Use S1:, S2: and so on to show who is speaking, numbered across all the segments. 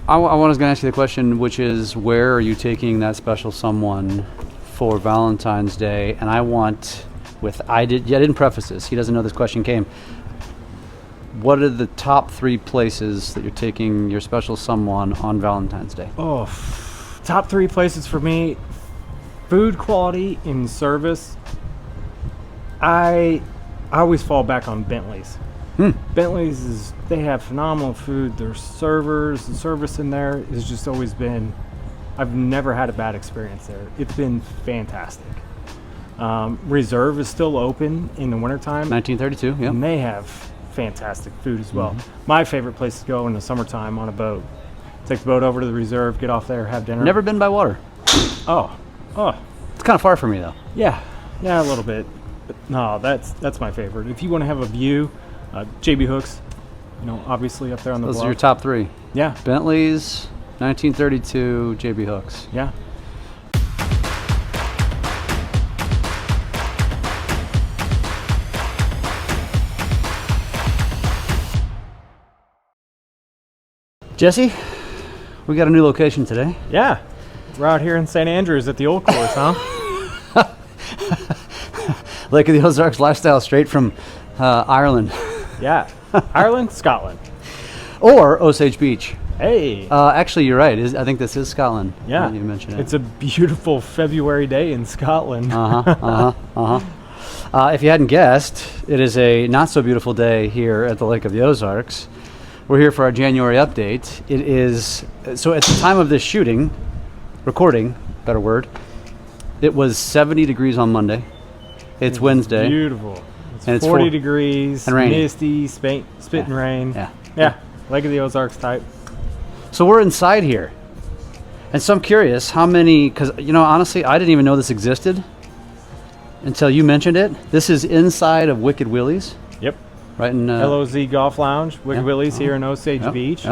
S1: I was going to ask you the question, which is, where are you taking that special someone for Valentine's Day? And I didn't preface this. He doesn't know this question came. What are the top 3 places that you're taking your special someone on Valentine's Day?
S2: Oh, top 3 places for me: food quality and service. I always fall back on Bentley's. Bentley's they have phenomenal food. Their servers, the service in there has just always been. I've never had a bad experience there. It's been fantastic. Reserve is still open in the wintertime.
S1: 1932, yeah.
S2: And they have fantastic food as well. My favorite place to go in the summertime on a boat. Take the boat over to the Reserve, get off there, have dinner.
S1: Never been by water.
S2: Oh.
S1: It's kind of far for me, though.
S2: Yeah, a little bit. But no, that's my favorite. If you want to have a view, JB Hooks, obviously up there on the
S1: Those
S2: bluff.
S1: are your top 3.
S2: Yeah.
S1: Bentley's, 1932, JB Hooks.
S2: Yeah.
S1: Jesse, we got a new location today.
S2: Yeah. We're out here in St. Andrews at the old course, huh?
S1: Lake of the Ozarks lifestyle, straight from Ireland.
S2: Yeah. Ireland, Scotland.
S1: Or Osage Beach.
S2: Hey.
S1: Actually, you're right. I think this is Scotland.
S2: Yeah.
S1: You mentioned it.
S2: It's a beautiful February day in Scotland.
S1: If you hadn't guessed, it is a not so beautiful day here at the Lake of the Ozarks. We're here for our January update. It is, so at the time of this recording, better word, it was 70 degrees on Monday. It's Wednesday.
S2: Beautiful. It's 40
S1: 40
S2: degrees,
S1: and rainy.
S2: misty, spitting rain.
S1: Yeah.
S2: Lake of the Ozarks type.
S1: So we're inside here. And so I'm curious how many, because, honestly, I didn't even know this existed until you mentioned it. This is inside of Wicked Willy's.
S2: Yep.
S1: Right in
S2: LOZ Golf Lounge, Wicked Willy's here in Osage Beach.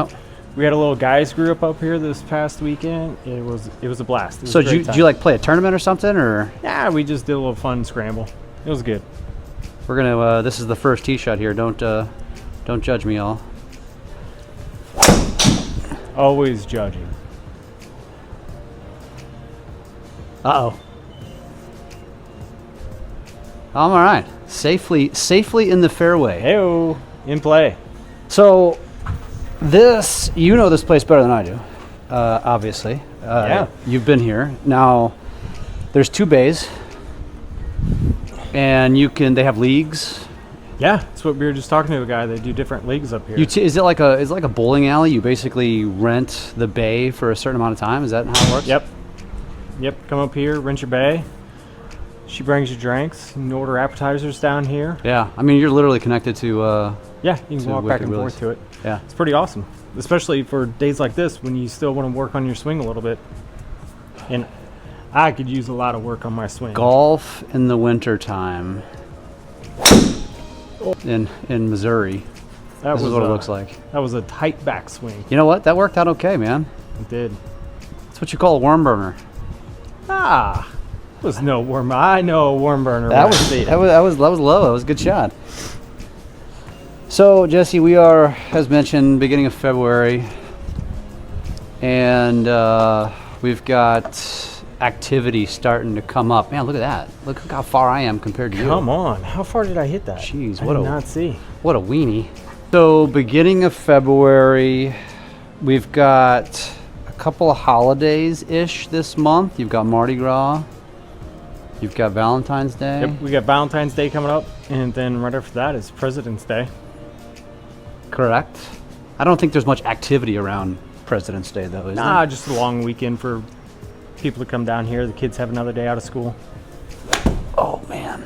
S2: We had a little guys group up here this past weekend. It was a blast. It was
S1: so
S2: a great
S1: did
S2: time.
S1: you like play a tournament or something, or?
S2: Yeah, we just did a little fun scramble. It was good.
S1: We're gonna. This is the first tee shot here. Don't judge me, all.
S2: Always judging.
S1: Uh-oh. All right. Safely in the fairway.
S2: Hey-o, in play.
S1: So this, this place better than I do, obviously.
S2: Yeah.
S1: You've been here. Now, there's 2 bays, and they have leagues.
S2: Yeah, that's what we were just talking to a guy. They do different leagues up here.
S1: Is it like a bowling alley? You basically rent the bay for a certain amount of time? Is that how it works?
S2: Yep. Come up here, rent your bay. She brings you drinks. You can order appetizers down here.
S1: Yeah, I mean, you're literally connected to...
S2: yeah, you can walk back and forth to it.
S1: Yeah.
S2: It's pretty awesome, especially for days like this when you still want to work on your swing a little bit. And I could use a lot of work on my swing.
S1: Golf in the wintertime in Missouri. This is what it looks like.
S2: That was a tight backswing.
S1: You know what? That worked out okay, man.
S2: It did.
S1: That's what you call a worm burner.
S2: Was no worm. I know a worm burner.
S1: That was low. That was a good shot. So Jesse, we are, as mentioned, beginning of February, and we've got activity starting to come up. Man, look at that! Look how far I am compared to you.
S2: Come on, how far did I hit that?
S1: Jeez,
S2: I did not see.
S1: What a weenie! So beginning of February, we've got a couple of holidays-ish this month. You've got Mardi Gras. You've got Valentine's Day.
S2: Yep, we got Valentine's Day coming up, and then right after that is President's Day.
S1: Correct. I don't think there's much activity around President's Day, though, is there?
S2: Just a long weekend for people to come down here. The kids have another day out of school.
S1: Oh, man.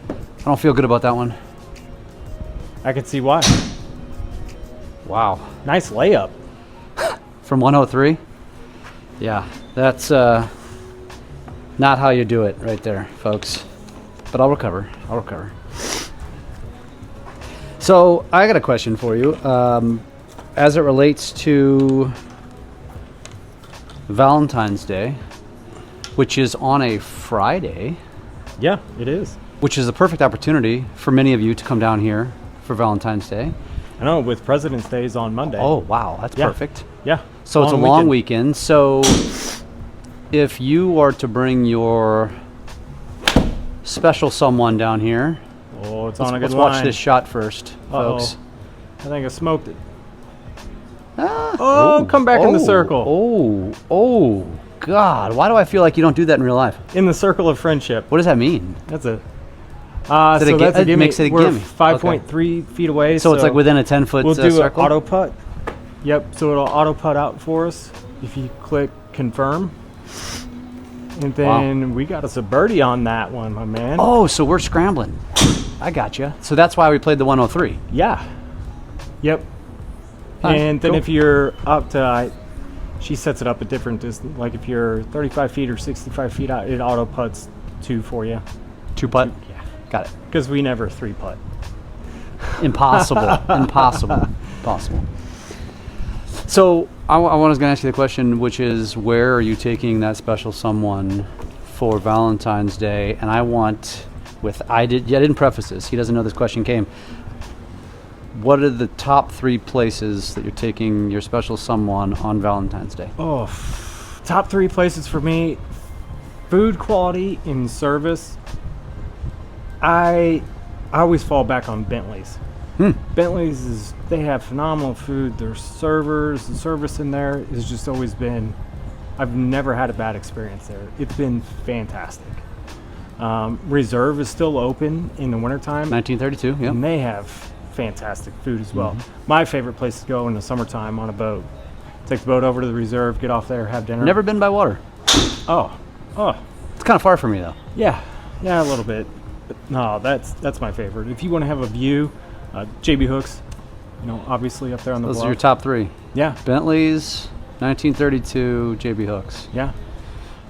S1: I don't feel good about that one.
S2: I can see why.
S1: Wow.
S2: Nice layup.
S1: From 103? Yeah, that's not how you do it right there, folks. But I'll recover. So I got a question for you. As it relates to Valentine's Day, which is on a Friday.
S2: Yeah, it is.
S1: Which is a perfect opportunity for many of you to come down here for Valentine's Day.
S2: I know, with President's Day is on Monday.
S1: Oh, wow. That's
S2: Yeah.
S1: perfect.
S2: Yeah.
S1: So it's a long weekend. So if you are to bring your special someone down here,
S2: Oh, it's on a good
S1: let's
S2: line.
S1: watch this shot first, folks.
S2: I think I smoked it.
S1: Ah.
S2: Oh, come back in the circle.
S1: Oh, God. Why do I feel like you don't do that in real life?
S2: In the circle of friendship.
S1: What does that mean?
S2: That's a...
S1: Is it
S2: so that's a
S1: it
S2: gimme.
S1: makes it a
S2: We're
S1: gimme.
S2: 5.3 feet away.
S1: So it's like within a 10-foot
S2: we'll do
S1: circle?
S2: an auto putt. Yep, so it'll auto putt out for us if you click confirm. And then we got us a birdie on that one, my man.
S1: Oh, so we're scrambling. I gotcha. So that's why we played the 103.
S2: Yeah. Yep.
S1: Alright,
S2: And then
S1: cool.
S2: if you're up to, she sets it up a different distance. Like if you're 35 feet or 65 feet out, it auto putts 2 for you.
S1: 2 putt?
S2: Yeah.
S1: Got it.
S2: Because we never 3 putt.
S1: Impossible. Impossible. So I was going to ask you the question, which is, where are you taking that special someone for Valentine's Day? And I want, I didn't preface this. He doesn't know this question came. What are the top 3 places that you're taking your special someone on Valentine's Day?
S2: Oh, top 3 places for me: food quality and service. I always fall back on Bentley's. Bentley's they have phenomenal food. Their servers, the service in there has just always been. I've never had a bad experience there. It's been fantastic. Reserve is still open in the wintertime.
S1: 1932, yeah.
S2: And they have fantastic food as well. My favorite place to go in the summertime on a boat. Take the boat over to the reserve, get off there, have dinner.
S1: Never been by water.
S2: Oh,
S1: It's kind of far for me, though.
S2: yeah, a little bit. But no, that's my favorite. If you want to have a view, JB Hooks, obviously up there on the
S1: Those
S2: bluff.
S1: are your top 3.
S2: Yeah,
S1: Bentley's, 1932, JB Hooks.
S2: yeah.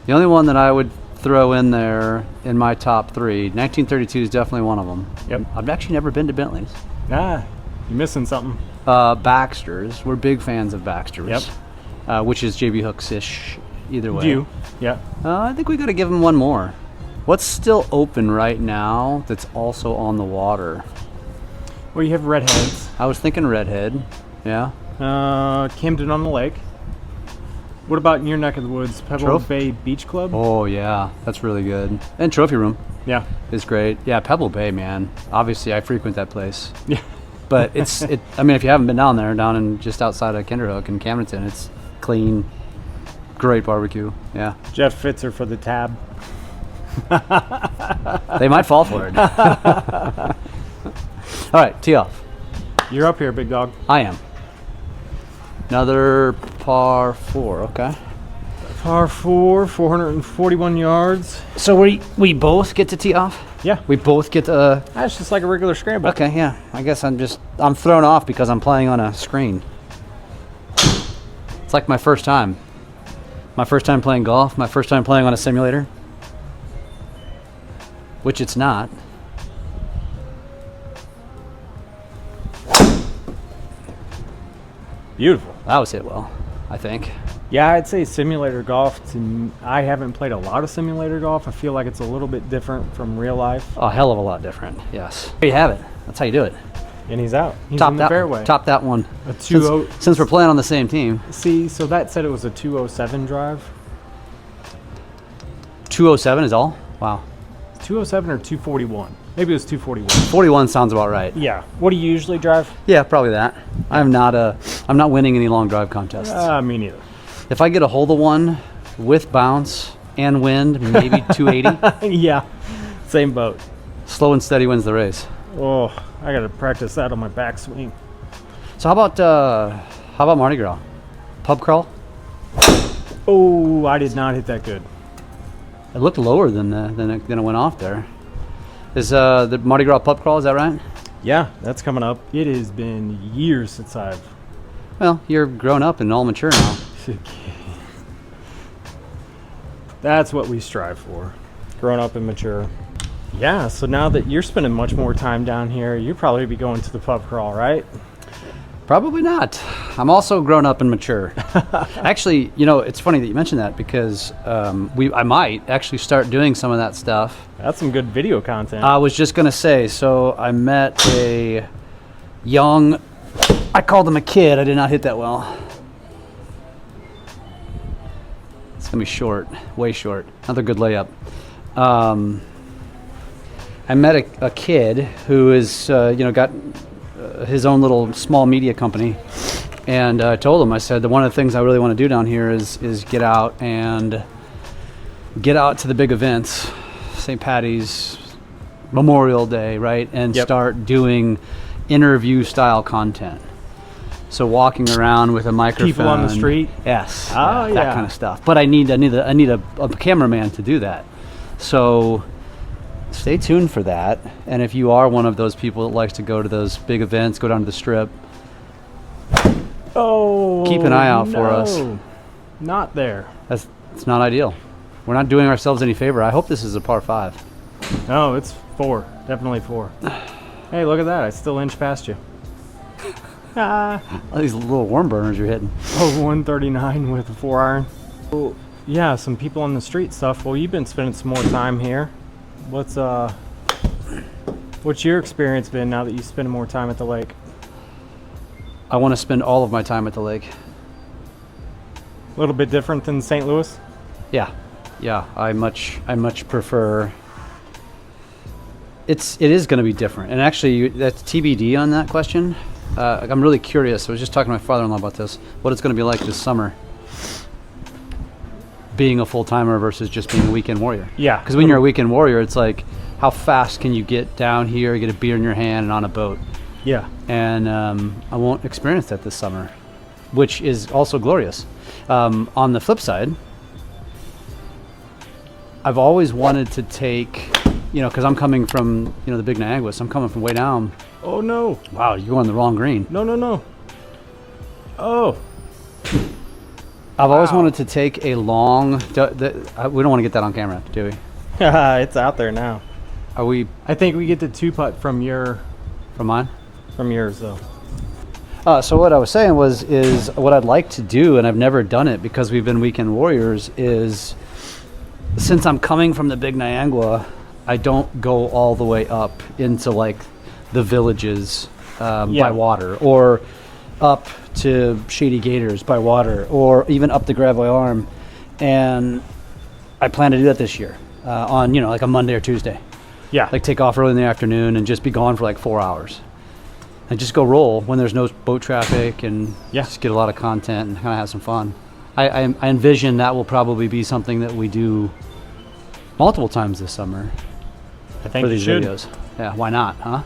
S1: The only one that I would throw in there in my top 3, 1932 is definitely one of them.
S2: Yep.
S1: I've actually never been to Bentley's.
S2: Nah, you're missing something.
S1: Baxter's, we're big fans of Baxter's.
S2: Yep.
S1: Which is JB Hooks-ish, either way.
S2: View, yeah.
S1: I think we got to give him one more. What's still open right now that's also on the water?
S2: Well, you have Redheads,
S1: I was thinking Redhead. Yeah.
S2: Camden on the Lake. What about in your neck of the woods, Pebble
S1: Trophy?
S2: Bay Beach Club?
S1: Oh, yeah. That's really good. And Trophy Room
S2: Yeah,
S1: is great. Yeah, Pebble Bay, man. Obviously, I frequent that place.
S2: yeah.
S1: But I mean, if you haven't been down there, down in just outside of Kinderhook in Camdenton, it's clean, great barbecue. Yeah.
S2: Jeff Fitzer for the tab.
S1: They might fall for it. All right, tee off.
S2: You're up here, big dog.
S1: I am. Another par 4, okay.
S2: Par 4, 441 yards.
S1: So we both get to tee off?
S2: Yeah,
S1: We both get to...
S2: that's just like a regular scramble.
S1: Okay, yeah. I guess I'm thrown off because I'm playing on a screen. It's like my first time. My first time playing golf, my first time playing on a simulator. Which it's not.
S2: Beautiful.
S1: That was hit well, I think.
S2: Yeah, I'd say simulator golf. I haven't played a lot of simulator golf. I feel like it's a little bit different from real life.
S1: A hell of a lot different, yes. There you have it. That's how you do it.
S2: And he's out. He's
S1: Top
S2: in the fairway.
S1: Top that one.
S2: A 2-0.
S1: Since we're playing on the same team.
S2: See, so that said it was a 207 drive.
S1: 207 is all? Wow.
S2: 207 or 241? Maybe it was 241.
S1: 41 sounds about right.
S2: Yeah. What do you usually drive?
S1: Yeah, probably that. I'm not winning any long drive contests.
S2: Me neither.
S1: If I get a hold of one with bounce and wind, maybe 280.
S2: Yeah. Same boat.
S1: Slow and steady wins the race.
S2: Oh, I got to practice that on my backswing.
S1: So how about Mardi Gras? Pub crawl?
S2: Oh, I did not hit that good.
S1: It looked lower than it went off there. Is the Mardi Gras pub crawl, is that right?
S2: Yeah, that's coming up. It has been years since I've...
S1: Well, you're grown up and all mature now.
S2: That's what we strive for. Grown up and mature. Yeah, so now that you're spending much more time down here, you'll probably be going to the pub crawl, right?
S1: Probably not. I'm also grown up and mature. Actually, it's funny that you mentioned that because I might actually start doing some of that stuff.
S2: That's some good video content.
S1: I was just going to say, so I met a young I called him a kid. I did not hit that well. It's going to be short, way short. Another good layup. I met a kid who is, got his own little small media company. And I told him, I said, that one of the things I really want to do down here is get out to the big events, St. Patty's, Memorial Day, right? And start doing interview style content. So walking around with a microphone.
S2: People on the street?
S1: Yes.
S2: Oh, yeah.
S1: That kind of stuff. But I need a cameraman to do that. So stay tuned for that. And if you are one of those people that likes to go to those big events, go down to the Strip, keep an eye out for us.
S2: Not there.
S1: It's not ideal. We're not doing ourselves any favor. I hope this is a par 5.
S2: No, it's 4. Definitely 4. Hey, look at that. I still inch past you.
S1: All these little worm burners you're hitting.
S2: 139 with a 4-iron. Oh, yeah, some people on the street stuff. Well, you've been spending some more time here. What's your experience been now that you spend more time at the lake?
S1: I want to spend all of my time at the lake.
S2: A little bit different than St. Louis?
S1: Yeah. I much prefer. It is going to be different, and actually, that's TBD on that question. I'm really curious. I was just talking to my father-in-law about this. What it's going to be like this summer, being a full-timer versus just being a weekend warrior.
S2: Yeah.
S1: Because when you're a weekend warrior, it's like, how fast can you get down here, get a beer in your hand, and on a boat?
S2: Yeah.
S1: And I won't experience that this summer, which is also glorious. On the flip side, I've always wanted to take, because I'm coming from, the Big Niagara, so I'm coming from way down.
S2: Oh, no.
S1: Wow, you're on the wrong green.
S2: No. Oh.
S1: I've always wanted to take a long, we don't want to get that on camera, do we?
S2: It's out there now.
S1: Are we?
S2: I think we get the 2-putt from
S1: From
S2: yours, though.
S1: So what I was saying is what I'd like to do, and I've never done it because we've been weekend warriors, is since I'm coming from the Big Niagara, I don't go all the way up into like the villages by water, or up to Shady Gators by water, or even up the Gravois Arm. And I plan to do that this year on, like a Monday or Tuesday.
S2: Yeah.
S1: Like take off early in the afternoon and just be gone for like 4 hours. And just go roll when there's no boat traffic and just get a lot of content and kind of have some fun. I envision that will probably be something that we do multiple times this summer.
S2: I think
S1: for these videos. Yeah, why not, huh?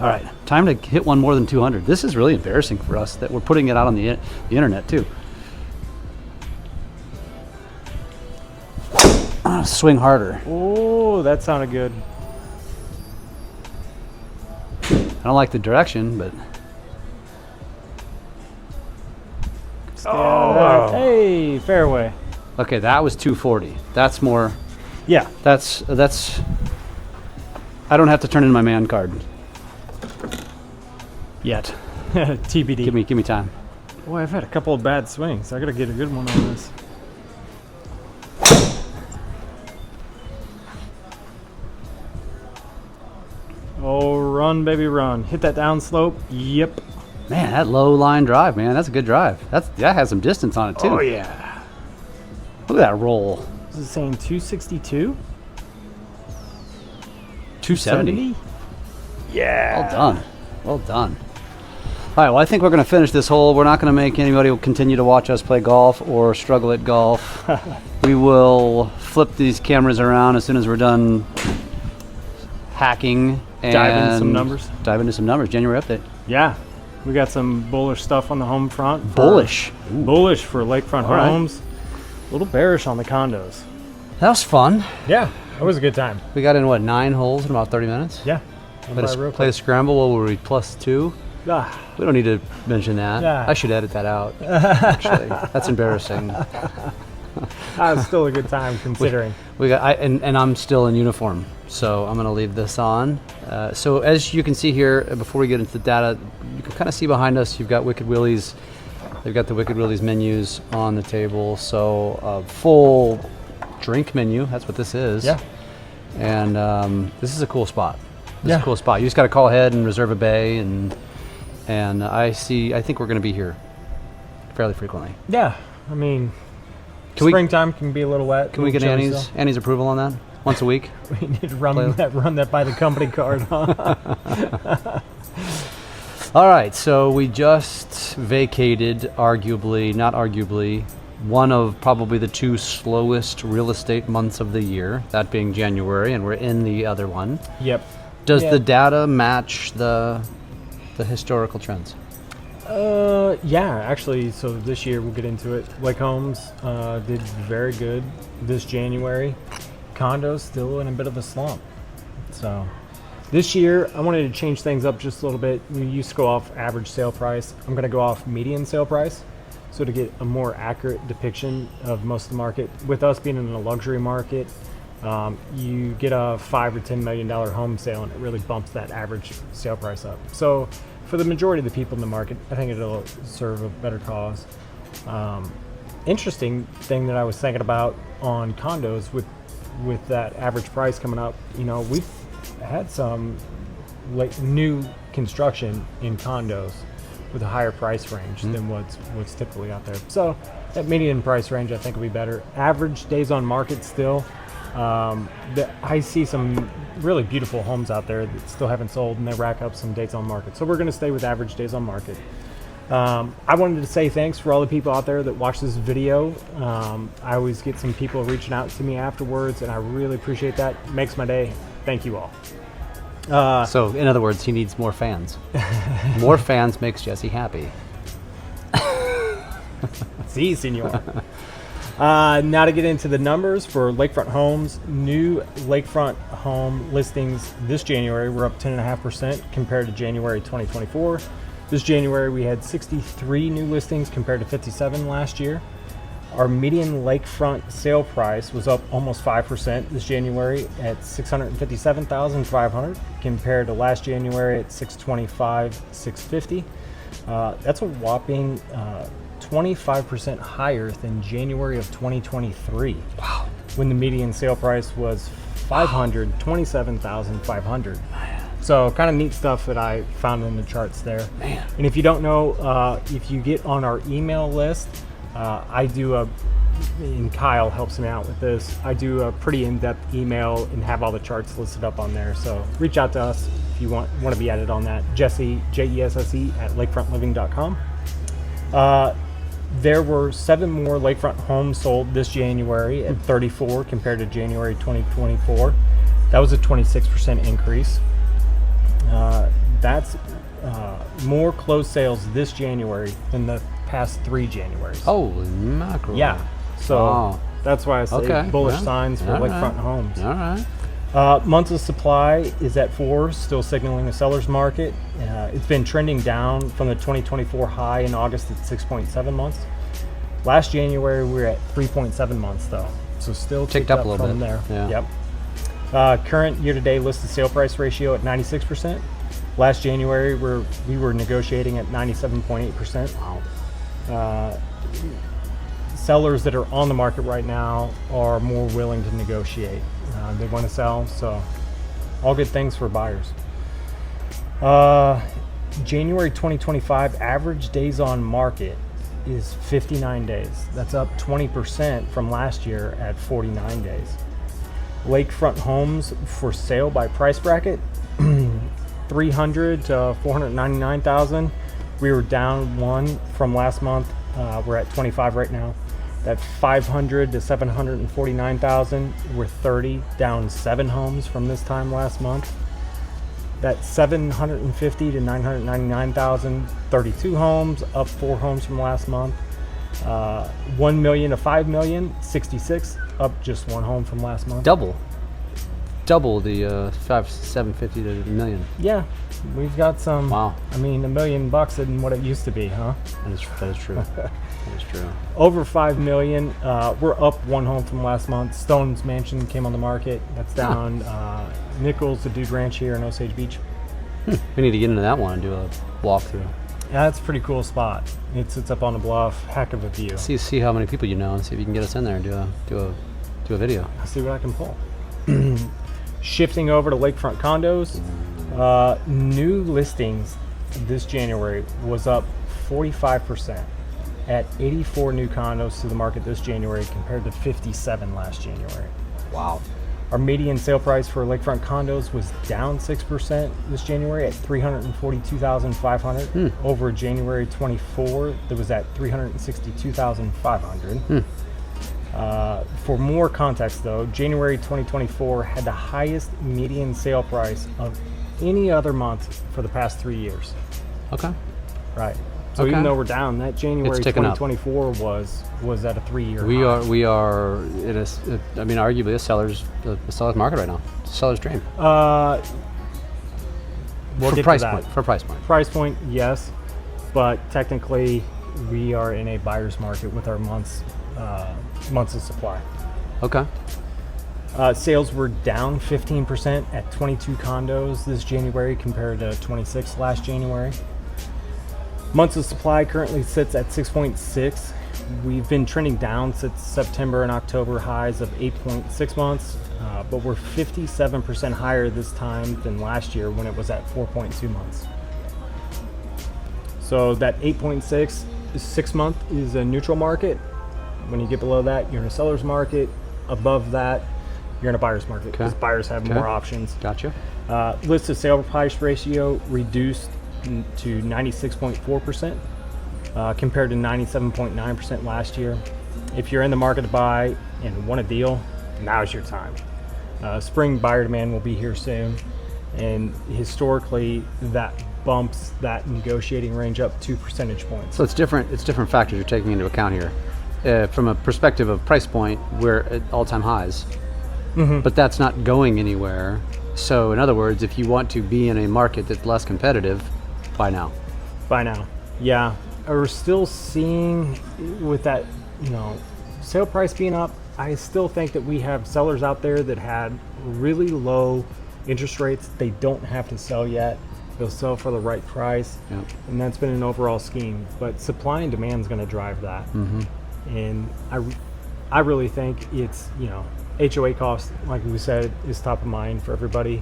S1: All right, time to hit one more than 200. This is really embarrassing for us that we're putting it out on the internet too. Swing harder.
S2: Oh, that sounded good.
S1: I don't like the direction, but.
S2: Oh, hey, fairway.
S1: Okay, that was 240. That's more.
S2: Yeah.
S1: That's. I don't have to turn in my man card. Yet.
S2: TBD.
S1: Give me time.
S2: Boy, I've had a couple of bad swings. I gotta get a good one on this. Oh, run, baby, run. Hit that down slope. Yep.
S1: Man, that low line drive, man. That's a good drive. That has some distance on it, too.
S2: Oh, yeah.
S1: Look at that roll.
S2: This is saying 262?
S1: 270?
S2: Yeah.
S1: Well done. Well done. All right, well, I think we're going to finish this hole. We're not going to make anybody continue to watch us play golf or struggle at golf. We will flip these cameras around as soon as we're done hacking. And
S2: dive into some numbers.
S1: Dive into some numbers. January update.
S2: Yeah. We got some bullish stuff on the home front.
S1: Bullish.
S2: Bullish for lakefront
S1: All right.
S2: homes. A little bearish on the condos.
S1: That was fun.
S2: Yeah, that was a good time.
S1: We got in, 9 holes in about 30 minutes?
S2: Yeah.
S1: Play the scramble. What were we, +2? We don't need to mention that. I should edit that out, actually. That's embarrassing.
S2: That was still a good time considering.
S1: We got, and I'm still in uniform, so I'm going to leave this on. So as you can see here, before we get into the data, you can kind of see behind us, you've got Wicked Willy's. They've got the Wicked Willy's menus on the table. So a full drink menu, that's what this is.
S2: Yeah.
S1: And this is a cool spot. This is a cool spot. You just got to call ahead and reserve a bay, and and I think we're going to be here fairly frequently.
S2: Yeah, I mean, springtime can be a little wet.
S1: Can we get Annie's approval on that once a week?
S2: We need to run that by the company card, huh?
S1: All right, so we just vacated, not arguably, one of probably the 2 slowest real estate months of the year, that being January, and we're in the other one.
S2: Yep.
S1: Does the data match the historical trends?
S2: Yeah, actually, so this year we'll get into it. Lake Homes did very good this January. Condos still in a bit of a slump. So this year I wanted to change things up just a little bit. We used to go off average sale price. I'm going to go off median sale price, so to get a more accurate depiction of most of the market. With us being in a luxury market, you get a $5 or $10 million home sale, and it really bumps that average sale price up. So for the majority of the people in the market, I think it'll serve a better cause. Interesting thing that I was thinking about on condos with that average price coming up, we've had some new construction in condos with a higher price range than what's typically out there. So that median price range, I think, will be better. Average days on market still. I see some really beautiful homes out there that still haven't sold, and they rack up some days on market. So we're going to stay with average days on market. I wanted to say thanks for all the people out there that watch this video. I always get some people reaching out to me afterwards, and I really appreciate that. It makes my day. Thank you all.
S1: So, in other words, he needs more fans. More fans makes Jesse happy.
S2: Si, senor. Now to get into the numbers for Lakefront Homes. New Lakefront home listings this January were up 10.5% compared to January 2024. This January we had 63 new listings compared to 57 last year. Our median lakefront sale price was up almost 5% this January at $657,500 compared to last January at $625,650. That's a whopping 25% higher than January of 2023.
S1: Wow.
S2: When the median sale price was $527,500. So kind of neat stuff that I found in the charts there.
S1: Man.
S2: And if you don't know, if you get on our email list, and Kyle helps me out with this, I do a pretty in-depth email and have all the charts listed up on there. So reach out to us if you want to be added on that. Jesse, Jesse at lakefrontliving.com. There were 7 more lakefront homes sold this January at 34 compared to January 2024. That was a 26% increase. That's more closed sales this January than the past 3 Januaries.
S1: Holy mackerel.
S2: Yeah. So that's why I say bullish signs for lakefront homes.
S1: All right.
S2: Months of supply is at 4, still signaling a seller's market. It's been trending down from the 2024 high in August at 6.7 months. Last January we were at 3.7 months though, so still
S1: ticked up a little
S2: from
S1: bit
S2: there.
S1: Yeah.
S2: Yep. Current year-to-date listed sale price ratio at 96%. Last January we were negotiating at 97.8%.
S1: Wow.
S2: Sellers that are on the market right now are more willing to negotiate. They want to sell, so all good things for buyers. January 2025 average days on market is 59 days. That's up 20% from last year at 49 days. Lakefront homes for sale by price bracket, 300 to 499,000. We were down 1 from last month. We're at 25 right now. That 500 to 749,000, we're 30, down 7 homes from this time last month. That 750 to 999,000, 32 homes, up 4 homes from last month. 1 million to 5 million, 66, up just 1 home from last month.
S1: Double the 750 to a million.
S2: Yeah, we've got some.
S1: Wow.
S2: I mean, $1 million than what it used to be, huh?
S1: That is true. That is true.
S2: Over 5 million. We're up 1 home from last month. Stone's Mansion came on the market. That's down. Nichols, the Dude Ranch here in Osage Beach.
S1: We need to get into that one and do a walkthrough.
S2: Yeah, that's a pretty cool spot. It sits up on a bluff. Heck of a view.
S1: See how many people you know, and see if you can get us in there and do a video.
S2: I'll see what I can pull. Shifting over to lakefront condos, new listings this January was up 45% at 84 new condos to the market this January compared to 57 last January.
S1: Wow.
S2: Our median sale price for lakefront condos was down 6% this January at $342,500 over January 24 that was at $362,500. For more context though, January 2024 had the highest median sale price of any other month for the past 3 years.
S1: Okay.
S2: Right. So
S1: Okay.
S2: even though we're down, that January
S1: It's ticking up.
S2: 2024 was at a 3-year
S1: We
S2: high.
S1: are in a, I mean, arguably a seller's market right now. It's a seller's dream.
S2: We'll
S1: For
S2: get to
S1: price
S2: that.
S1: point. For price point.
S2: Price point, yes, but technically we are in a buyer's market with our months of supply.
S1: Okay.
S2: Sales were down 15% at 22 condos this January compared to 26 last January. Months of supply currently sits at 6.6. We've been trending down since September and October highs of 8.6 months, but we're 57% higher this time than last year when it was at 4.2 months. So that 8.6 6 month is a neutral market. When you get below that, you're in a seller's market. Above that, you're in a buyer's market because buyers have more options.
S1: Gotcha.
S2: List to sale price ratio reduced to 96.4% compared to 97.9% last year. If you're in the market to buy and want a deal, now's your time. Spring buyer demand will be here soon, and historically that bumps that negotiating range up 2 percentage points.
S1: So it's different. It's different factors you're taking into account here. From a perspective of price point, we're at all-time highs, but that's not going anywhere. So in other words, if you want to be in a market that's less competitive, buy now.
S2: By now, yeah. We're still seeing with that, sale price being up, I still think that we have sellers out there that had really low interest rates. They don't have to sell yet. They'll sell for the right price.
S1: Yep.
S2: And that's been an overall scheme. But supply and demand is going to drive that. And I really think it's, HOA cost, like we said, is top of mind for everybody.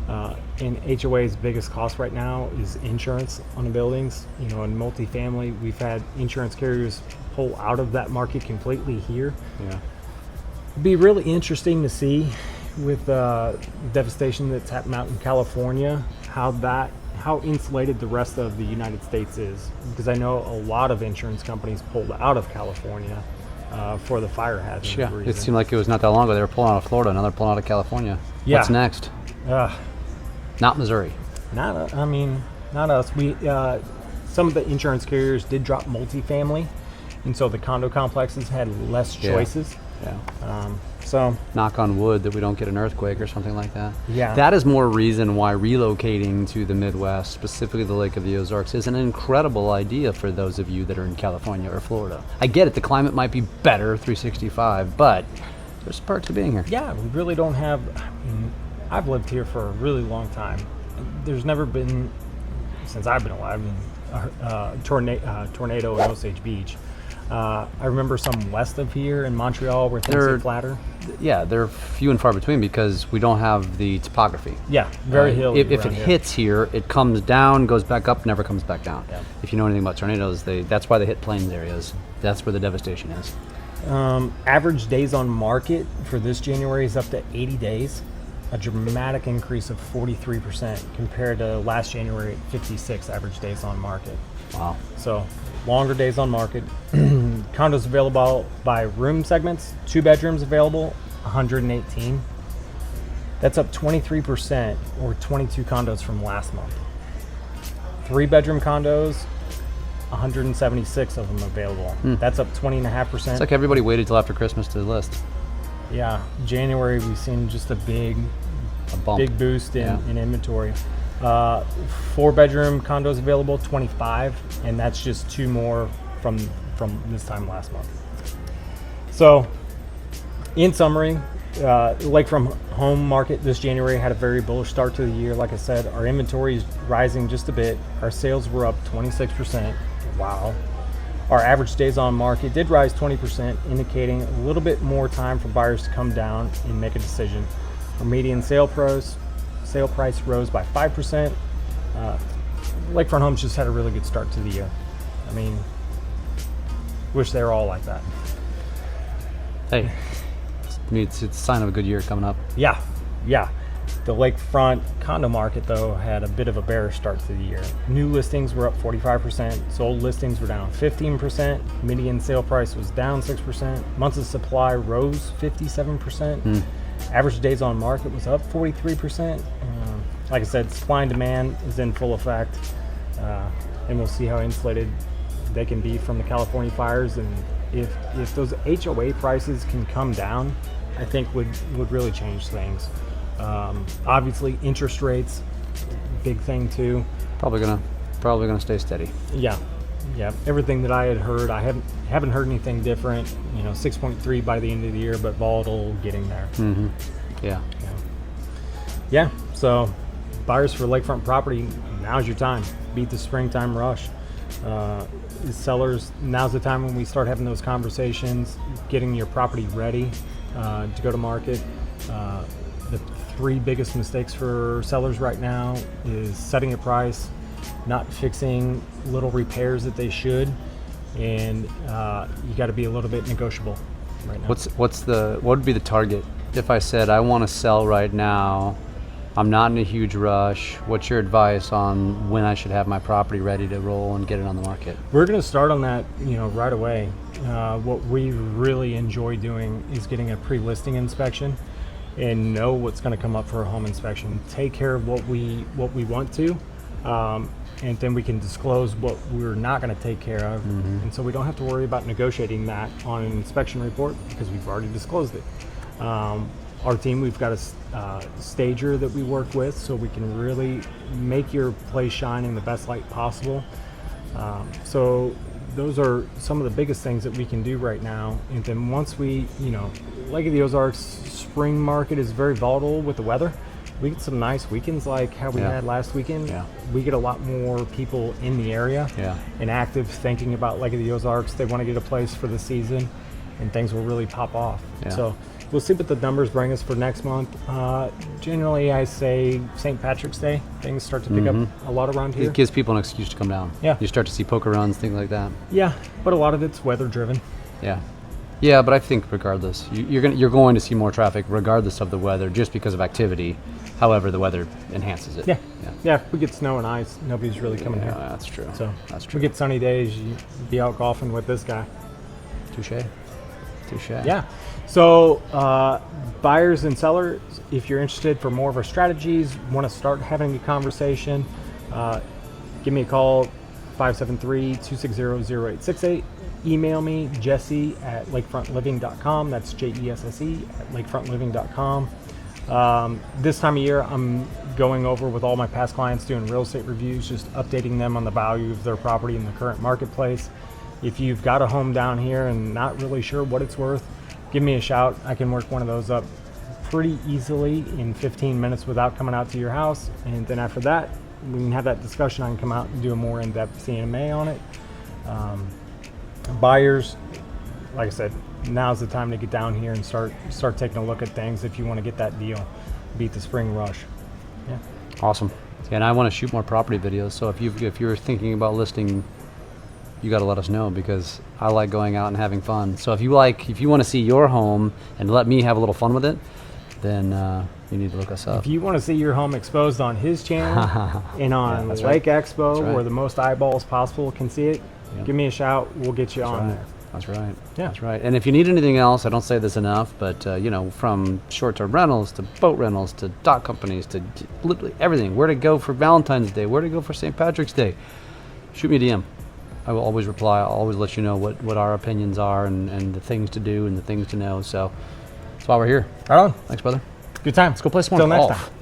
S2: And HOA's biggest cost right now is insurance on the buildings. In multifamily, we've had insurance carriers pull out of that market completely here.
S1: Yeah.
S2: It'd be really interesting to see with devastation that's happened out in California, how insulated the rest of the United States is. Because I know a lot of insurance companies pulled out of California for the fire hazard
S1: Yeah.
S2: reason.
S1: It seemed like it was not that long ago. They were pulling out of Florida. Now they're pulling out of California.
S2: Yeah.
S1: What's next? Not Missouri.
S2: Not us. We some of the insurance carriers did drop multifamily, and so the condo complexes had less choices.
S1: Yeah.
S2: So
S1: Knock on wood that we don't get an earthquake or something like that.
S2: Yeah.
S1: That is more reason why relocating to the Midwest, specifically the Lake of the Ozarks, is an incredible idea for those of you that are in California or Florida. I get it. The climate might be better, 365, but there's perks to being here.
S2: yeah, we really don't have. I've lived here for a really long time. There's never been, since I've been alive, a tornado in Osage Beach. I remember some west of here in Montreal where things
S1: They're-
S2: get flatter.
S1: Yeah, they're few and far between because we don't have the topography.
S2: Yeah, very hilly.
S1: If it
S2: around here.
S1: hits here, it comes down, goes back up, never comes back down.
S2: Yeah.
S1: If you know anything about tornadoes, that's why they hit plains areas. That's where the devastation is.
S2: Average days on market for this January is up to 80 days, a dramatic increase of 43% compared to last January at 56 average days on market.
S1: Wow.
S2: So longer days on market. Condos available by room segments, 2 bedrooms available, 118. That's up 23% or 22 condos from last month. 3 bedroom condos, 176 of them available. That's up 20.5%.
S1: It's like everybody waited till after Christmas to list.
S2: Yeah, January we've seen just a big
S1: Bump.
S2: boost in,
S1: Yeah.
S2: in inventory. 4 bedroom condos available, 25, and that's just 2 more from this time last month. So, in summary, lakefront home market this January had a very bullish start to the year. Like I said, our inventory is rising just a bit. Our sales were up 26%. Wow. Our average days on market did rise 20%, indicating a little bit more time for buyers to come down and make a decision. Our median sale price rose by 5%. Lakefront Homes just had a really good start to the year. I mean, wish they were all like that.
S1: Hey, it's a sign of a good year coming up.
S2: Yeah. The lakefront condo market, though, had a bit of a bearish start to the year. New listings were up 45%. Sold listings were down 15%. Median sale price was down 6%. Months of supply rose 57%. Average days on market was up 43%. Like I said, supply and demand is in full effect. And we'll see how insulated they can be from the California fires. And if those HOA prices can come down, I think would really change things. Obviously, interest rates, big thing too.
S1: Probably gonna stay steady.
S2: Yeah. Everything that I had heard, I haven't heard anything different. 6.3 by the end of the year, but volatile, getting there. Yeah. So, buyers for lakefront property, now's your time. Beat the springtime rush. Sellers, now's the time when we start having those conversations, getting your property ready to go to market. The three biggest mistakes for sellers right now is setting a price, not fixing little repairs that they should, and you got to be a little bit negotiable right now.
S1: What would be the target? If I said I want to sell right now, I'm not in a huge rush, what's your advice on when I should have my property ready to roll and get it on the market?
S2: We're going to start on that, right away. What we really enjoy doing is getting a pre-listing inspection and know what's going to come up for a home inspection. Take care of what we want to, and then we can disclose what we're not going to take care of. And so we don't have to worry about negotiating that on an inspection report because we've already disclosed it. Our team, we've got a stager that we work with, so we can really make your place shine in the best light possible. So those are some of the biggest things that we can do right now. And then once we, Lake of the Ozarks spring market is very volatile with the weather. We get some nice weekends like how we had last weekend. We get a lot more people in the area and active, thinking about Lake of the Ozarks. They want to get a place for the season, and things will really pop off. So we'll see what the numbers bring us for next month. Generally, I say St. Patrick's Day, things start to pick up a lot around here.
S1: It gives people an excuse to come down. You start to see poker runs, things like that.
S2: But a lot of it's weather driven.
S1: But I think regardless, you're going to see more traffic regardless of the weather, just because of activity. However, the weather enhances it.
S2: If we get snow and ice, nobody's really coming here.
S1: That's true.
S2: So
S1: that's
S2: if
S1: true.
S2: we get sunny days, you be out golfing with this guy.
S1: Touche.
S2: So buyers and sellers, if you're interested for more of our strategies, want to start having a conversation, give me a call, 573-260-0868. Email me, Jesse at lakefrontliving.com. That's JESSE at lakefrontliving.com. This time of year, I'm going over with all my past clients, doing real estate reviews, just updating them on the value of their property in the current marketplace. If you've got a home down here and not really sure what it's worth, give me a shout. I can work one of those up pretty easily in 15 minutes without coming out to your house. And then after that, we can have that discussion. I can come out and do a more in-depth CMA on it. Buyers, like I said, now's the time to get down here and start taking a look at things if you want to get that deal, beat the spring rush.
S1: Awesome. And I want to shoot more property videos, so if you're thinking about listing, you got to let us know, because I like going out and having fun. So if you want to see your home and let me have a little fun with it, then you need to look us up.
S2: If you want to see your home exposed on his channel and on Lake Expo, where the most eyeballs possible can see it, give me a shout. We'll get you on there.
S1: That's right. That's right. And if you need anything else, I don't say this enough, but from short-term rentals to boat rentals to dock companies to literally everything, where to go for Valentine's Day, where to go for St. Patrick's Day, shoot me a DM. I will always reply. I'll always let you know what our opinions are and the things to do and the things to know. So that's why we're here.
S2: Right on.
S1: Thanks, brother.
S2: Good time.
S1: Let's go play some more
S2: Till next
S1: golf.
S2: time.